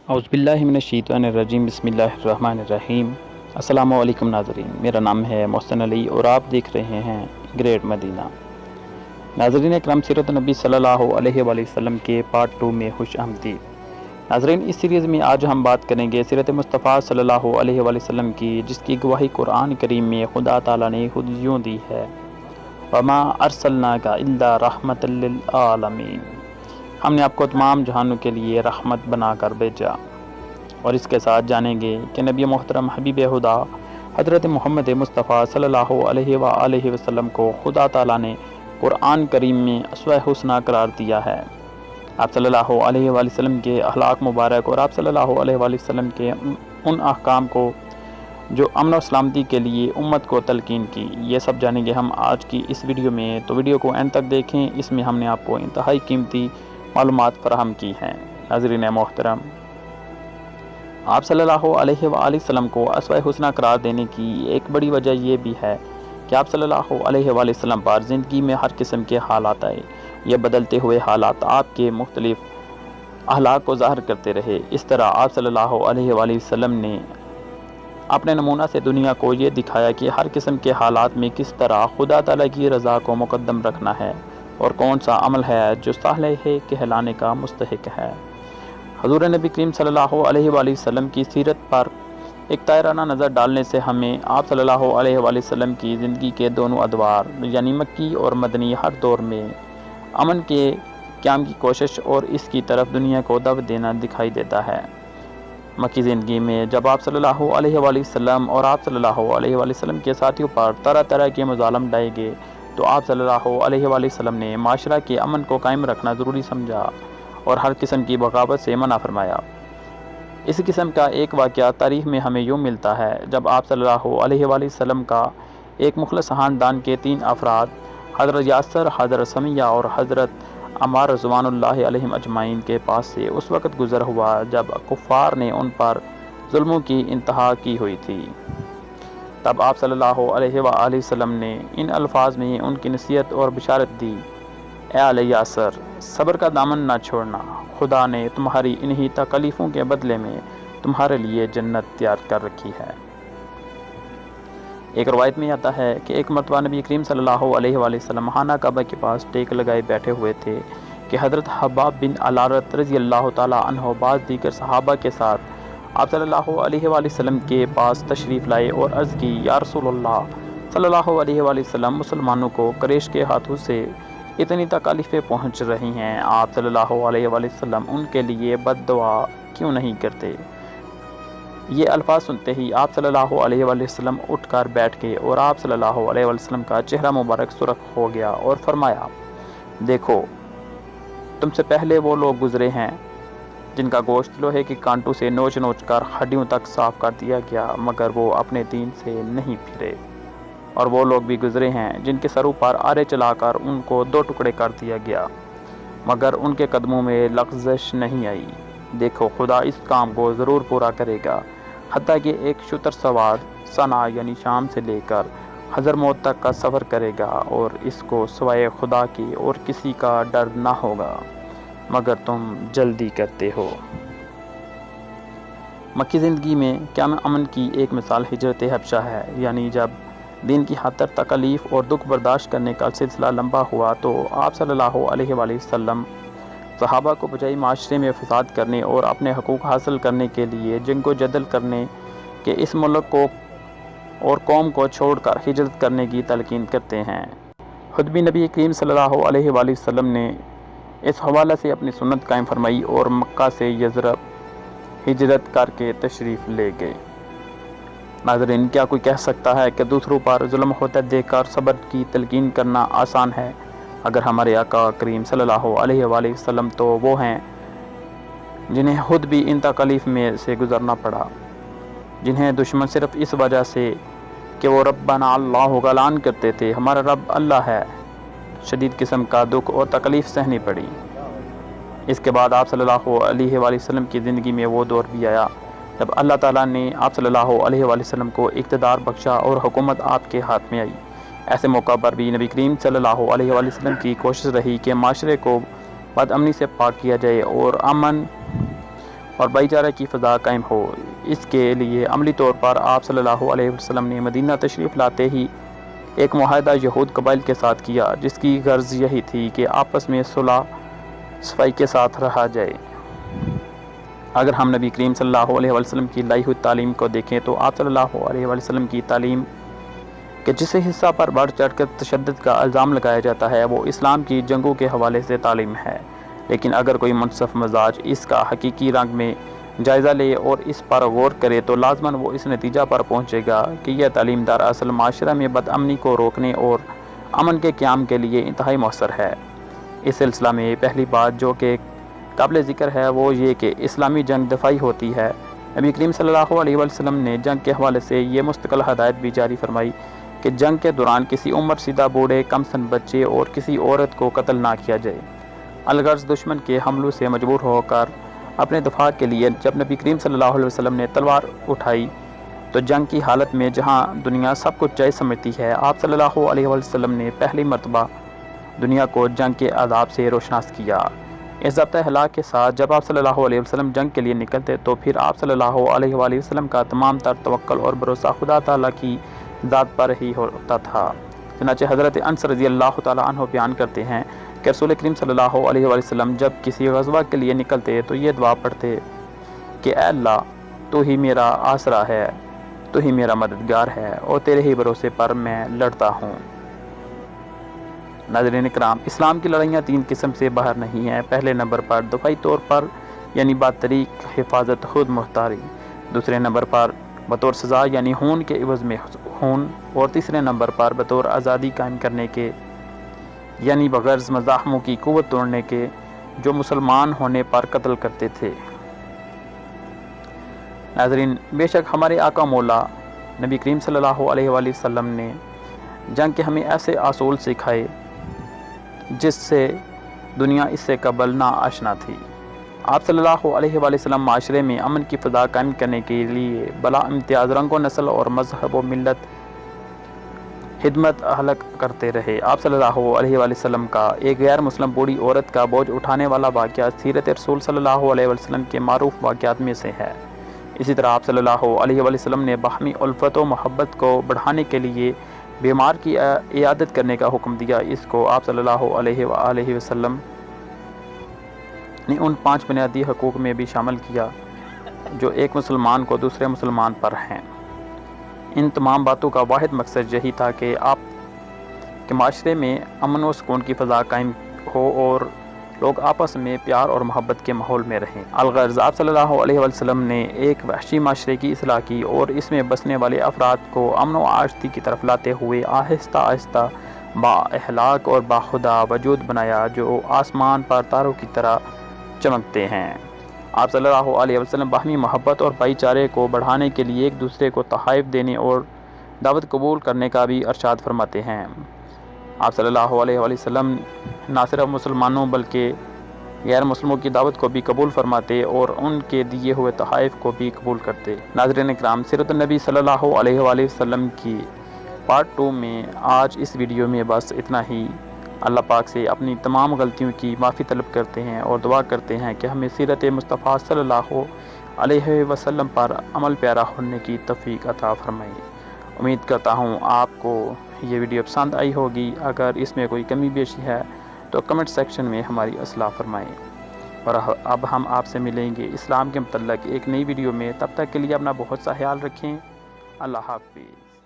اعوذ باللہ من الشیطان الرجیم، بسم اللہ الرحمن الرحیم۔ السلام علیکم ناظرین، میرا نام ہے محسن علی اور آپ دیکھ رہے ہیں گریٹ مدینہ۔ ناظرین اکرام، سیرت نبی صلی اللہ علیہ وآلہ وسلم کے پارٹ 2 میں خوش آمدید۔ ناظرین، اس سیریز میں آج ہم بات کریں گے سیرت مصطفیٰ صلی اللہ علیہ وآلہ وسلم کی، جس کی گواہی قرآن کریم میں خدا تعالیٰ نے خود یوں دی ہے: وَمَا أَرْسَلْنَاكَ إِلَّا رَحْمَةً لِّلْعَالَمِينَ۔ ہم نے آپ کو تمام جہانوں کے لیے رحمت بنا کر بھیجا۔ اور اس کے ساتھ جانیں گے کہ نبی محترم حبیب خدا حضرت محمد مصطفیٰ صلی اللہ علیہ وآلہ وسلم کو خدا تعالیٰ نے قرآن کریم میں اسوہ حسنہ قرار دیا ہے۔ آپ صلی اللہ علیہ وآلہ وسلم کے اخلاق مبارک اور آپ صلی اللہ علیہ وآلہ وسلم کے ان احکام کو جو امن و سلامتی کے لیے امت کو تلقین کی، یہ سب جانیں گے ہم آج کی اس ویڈیو میں۔ تو ویڈیو کو اینڈ تک دیکھیں، اس میں ہم نے آپ کو انتہائی قیمتی معلومات فراہم کی ہیں۔ ناظرین محترم، آپ صلی اللہ علیہ وآلہ وسلم کو اسوہ حسنہ قرار دینے کی ایک بڑی وجہ یہ بھی ہے کہ آپ صلی اللہ علیہ وآلہ وسلم پر زندگی میں ہر قسم کے حالات آئے۔ یہ بدلتے ہوئے حالات آپ کے مختلف اخلاق کو ظاہر کرتے رہے۔ اس طرح آپ صلی اللہ علیہ وآلہ وسلم نے اپنے نمونہ سے دنیا کو یہ دکھایا کہ ہر قسم کے حالات میں کس طرح خدا تعالیٰ کی رضا کو مقدم رکھنا ہے اور کون سا عمل ہے جو صالح کہلانے کا مستحق ہے۔ حضور نبی کریم صلی اللہ علیہ وآلہ وسلم کی سیرت پر ایک طائرانہ نظر ڈالنے سے ہمیں آپ صلی اللہ علیہ وآلہ وسلم کی زندگی کے دونوں ادوار یعنی مکی اور مدنی ہر دور میں امن کے قیام کی کوشش اور اس کی طرف دنیا کو دعوت دینا دکھائی دیتا ہے۔ مکی زندگی میں جب آپ صلی اللہ علیہ وآلہ وسلم اور آپ صلی اللہ علیہ وآلہ وسلم کے ساتھیوں پر طرح طرح کے مظالم ڈائے گئے تو آپ صلی اللہ علیہ وآلہ وسلم نے معاشرہ کے امن کو قائم رکھنا ضروری سمجھا اور ہر قسم کی بغاوت سے منع فرمایا۔ اس قسم کا ایک واقعہ تاریخ میں ہمیں یوں ملتا ہے جب آپ صلی اللہ علیہ وآلہ وسلم کا ایک مخلص خاندان کے 3 افراد حضرت یاسر، حضرت سمیہ اور حضرت عمار رضوان اللہ علیہم اجمعین کے پاس سے اس وقت گزر ہوا جب کفار نے ان پر ظلموں کی انتہا کی ہوئی تھی۔ تب آپ صلی اللہ علیہ وآلہ وسلم نے ان الفاظ میں ان کی نصیحت اور بشارت دی: اے آل یاسر، صبر کا دامن نہ چھوڑنا، خدا نے تمہاری انہی تکلیفوں کے بدلے میں تمہارے لیے جنت تیار کر رکھی ہے۔ ایک روایت میں آتا ہے کہ ایک مرتبہ نبی کریم صلی اللہ علیہ وآلہ وسلم خانہ کعبہ کے پاس ٹیک لگائے بیٹھے ہوئے تھے کہ حضرت حباب بن الارت رضی اللہ تعالیٰ عنہ بعض دیگر صحابہ کے ساتھ آپ صلی اللہ علیہ وآلہ وسلم کے پاس تشریف لائے اور عرض کی: یا رسول اللہ صلی اللہ علیہ وآلہ وسلم، مسلمانوں کو قریش کے ہاتھوں سے اتنی تکالیفیں پہنچ رہی ہیں، آپ صلی اللہ علیہ وآلہ وسلم ان کے لیے بد دعا کیوں نہیں کرتے؟ یہ الفاظ سنتے ہی آپ صلی اللہ علیہ وآلہ وسلم اٹھ کر بیٹھ گئے اور آپ صلی اللہ علیہ وآلہ وسلم کا چہرہ مبارک سرخ ہو گیا اور فرمایا: دیکھو، تم سے پہلے وہ لوگ گزرے ہیں جن کا گوشت لوہے کے کانٹوں سے نوچ نوچ کر ہڈیوں تک صاف کر دیا گیا، مگر وہ اپنے دین سے نہیں پھرے، اور وہ لوگ بھی گزرے ہیں جن کے سروں پر آرے چلا کر ان کو 2 ٹکڑے کر دیا گیا، مگر ان کے قدموں میں لغزش نہیں آئی۔ دیکھو، خدا اس کام کو ضرور پورا کرے گا، حتیٰ کہ ایک شتر سوار صنعا یعنی شام سے لے کر حضرموت تک کا سفر کرے گا اور اس کو سوائے خدا کے اور کسی کا ڈر نہ ہوگا، مگر تم جلدی کرتے ہو۔ مکی زندگی میں قیام امن کی ایک مثال ہجرت حبشہ ہے، یعنی جب دین کی خاطر تکلیف اور دکھ برداشت کرنے کا سلسلہ لمبا ہوا تو آپ صلی اللہ علیہ وآلہ وسلم صحابہ کو بجائے معاشرے میں فساد کرنے اور اپنے حقوق حاصل کرنے کے لیے جنگ و جدل کرنے کے اس ملک کو اور قوم کو چھوڑ کر ہجرت کرنے کی تلقین کرتے ہیں۔ خود بھی نبی کریم صلی اللہ علیہ وآلہ وسلم نے اس حوالے سے اپنی سنت قائم فرمائی اور مکہ سے یثرب ہجرت کر کے تشریف لے گئے۔ ناظرین، کیا کوئی کہہ سکتا ہے کہ دوسروں پر ظلم ہوتا دیکھ کر صبر کی تلقین کرنا آسان ہے؟ اگر ہمارے آقا کریم صلی اللہ علیہ وآلہ وسلم تو وہ ہیں جنہیں خود بھی ان تکالیف میں سے گزرنا پڑا، جنہیں دشمن صرف اس وجہ سے کہ وہ ربنا اللہ کا اعلان کرتے تھے، ہمارا رب اللہ ہے، شدید قسم کا دکھ اور تکلیف سہنی پڑی۔ اس کے بعد آپ صلی اللہ علیہ وآلہ وسلم کی زندگی میں وہ دور بھی آیا جب اللہ تعالیٰ نے آپ صلی اللہ علیہ وآلہ وسلم کو اقتدار بخشا اور حکومت آپ کے ہاتھ میں آئی۔ ایسے موقع پر بھی نبی کریم صلی اللہ علیہ وآلہ وسلم کی کوشش رہی کہ معاشرے کو بد امنی سے پاک کیا جائے اور امن اور بھائی چارہ کی فضا قائم ہو۔ اس کے لیے عملی طور پر آپ صلی اللہ علیہ وسلم نے مدینہ تشریف لاتے ہی ایک معاہدہ یہود قبائل کے ساتھ کیا، جس کی غرض یہی تھی کہ آپس میں صلح صفائی کے ساتھ رہا جائے۔ اگر ہم نبی کریم صلی اللہ علیہ وسلم کی لائی ہوئی تعلیم کو دیکھیں تو آپ صلی اللہ علیہ وسلم کی تعلیم کہ جس حصہ پر بڑھ چڑھ کر تشدد کا الزام لگایا جاتا ہے وہ اسلام کی جنگوں کے حوالے سے تعلیم ہے، لیکن اگر کوئی منصف مزاج اس کا حقیقی رنگ میں جائزہ لے اور اس پر غور کرے تو لازماً وہ اس نتیجہ پر پہنچے گا کہ یہ تعلیم دراصل معاشرہ میں بد امنی کو روکنے اور امن کے قیام کے لیے انتہائی مؤثر ہے۔ اس سلسلہ میں پہلی بات جو کہ قابل ذکر ہے وہ یہ کہ اسلامی جنگ دفاعی ہوتی ہے۔ نبی کریم صلی اللہ علیہ وسلم نے جنگ کے حوالے سے یہ مستقل ہدایت بھی جاری فرمائی کہ جنگ کے دوران کسی عمر رسیدہ بوڑھے، کم سن بچے اور کسی عورت کو قتل نہ کیا جائے۔ الغرض دشمن کے حملوں سے مجبور ہو کر اپنے دفاع کے لیے جب نبی کریم صلی اللہ علیہ وسلم نے تلوار اٹھائی تو جنگ کی حالت میں جہاں دنیا سب کچھ جائز سمجھتی ہے، آپ صلی اللہ علیہ وسلم نے پہلی مرتبہ دنیا کو جنگ کے آداب سے روشناس کیا۔ اس ضابطۂ ہلاک کے ساتھ جب آپ صلی اللہ علیہ وسلم جنگ کے لیے نکلتے تو پھر آپ صلی اللہ علیہ وسلم کا تمام تر توکل اور بھروسہ خدا تعالیٰ کی ذات پر ہی ہوتا تھا۔ چنانچہ حضرت انس رضی اللہ تعالیٰ عنہ بیان کرتے ہیں کہ رسول کریم صلی اللہ علیہ وسلم جب کسی غزوہ کے لیے نکلتے تو یہ دعا پڑھتے کہ اے اللہ، تو ہی میرا آسرا ہے، تو ہی میرا مددگار ہے اور تیرے ہی بھروسے پر میں لڑتا ہوں۔ ناظرین کرام، اسلام کی لڑائیاں تین قسم سے باہر نہیں ہیں۔ پہلے نمبر پر دفاعی طور پر یعنی بطریق حفاظت خود مختاری، دوسرے نمبر پر بطور سزا یعنی خون کے عوض میں خون، اور تیسرے نمبر پر بطور آزادی قائم کرنے کے یعنی بغرض مزاحموں کی قوت توڑنے کے جو مسلمان ہونے پر قتل کرتے تھے۔ ناظرین، بے شک ہمارے آقا مولا نبی کریم صلی اللہ علیہ وسلم نے جنگ کے ہمیں ایسے اصول سکھائے جس سے دنیا اس سے قبل نا آشنا تھی۔ آپ صلی اللہ علیہ وسلم معاشرے میں امن کی فضا قائم کرنے کے لیے بلا امتیاز رنگ و نسل اور مذہب و ملت خدمت حلق کرتے رہے۔ آپ صلی اللہ علیہ وسلم کا ایک غیر مسلم بوڑھی عورت کا بوجھ اٹھانے والا واقعہ سیرت رسول صلی اللہ علیہ وسلم کے معروف واقعات میں سے ہے۔ اسی طرح آپ صلی اللہ علیہ وسلم نے باہمی الفت و محبت کو بڑھانے کے لیے بیمار کی عیادت کرنے کا حکم دیا۔ اس کو آپ صلی اللہ علیہ وسلم نے ان 5 بنیادی حقوق میں بھی شامل کیا جو ایک مسلمان کو دوسرے مسلمان پر ہیں۔ ان تمام باتوں کا واحد مقصد یہی تھا کہ آپ کے معاشرے میں امن و سکون کی فضا قائم ہو اور لوگ آپس میں پیار اور محبت کے ماحول میں رہیں۔ الغرض آپ صلی اللہ علیہ وسلم نے ایک وحشی معاشرے کی اصلاح کی اور اس میں بسنے والے افراد کو امن و آشتی کی طرف لاتے ہوئے آہستہ آہستہ با اخلاق اور باخدا وجود بنایا جو آسمان پر تاروں کی طرح چمکتے ہیں۔ آپ صلی اللہ علیہ وسلم باہمی محبت اور بھائی چارے کو بڑھانے کے لیے ایک دوسرے کو تحائف دینے اور دعوت قبول کرنے کا بھی ارشاد فرماتے ہیں۔ آپ صلی اللہ علیہ وسلم نہ صرف مسلمانوں بلکہ غیر مسلموں کی دعوت کو بھی قبول فرماتے اور ان کے دیے ہوئے تحائف کو بھی قبول کرتے۔ ناظرین کرام، سیرت النبی صلی اللہ علیہ وسلم کی پارٹ 2 میں آج اس ویڈیو میں بس اتنا ہی۔ اللہ پاک سے اپنی تمام غلطیوں کی معافی طلب کرتے ہیں اور دعا کرتے ہیں کہ ہمیں سیرت مصطفیٰ صلی اللہ علیہ وسلم پر عمل پیرا ہونے کی توفیق عطا فرمائے۔ امید کرتا ہوں آپ کو یہ ویڈیو پسند آئی ہوگی۔ اگر اس میں کوئی کمی بیشی ہے تو کمنٹ سیکشن میں ہماری اصلاح فرمائیں، اور اب ہم آپ سے ملیں گے اسلام کے متعلق ایک نئی ویڈیو میں۔ تب تک کے لیے اپنا بہت سا خیال رکھیں۔ اللہ حافظ۔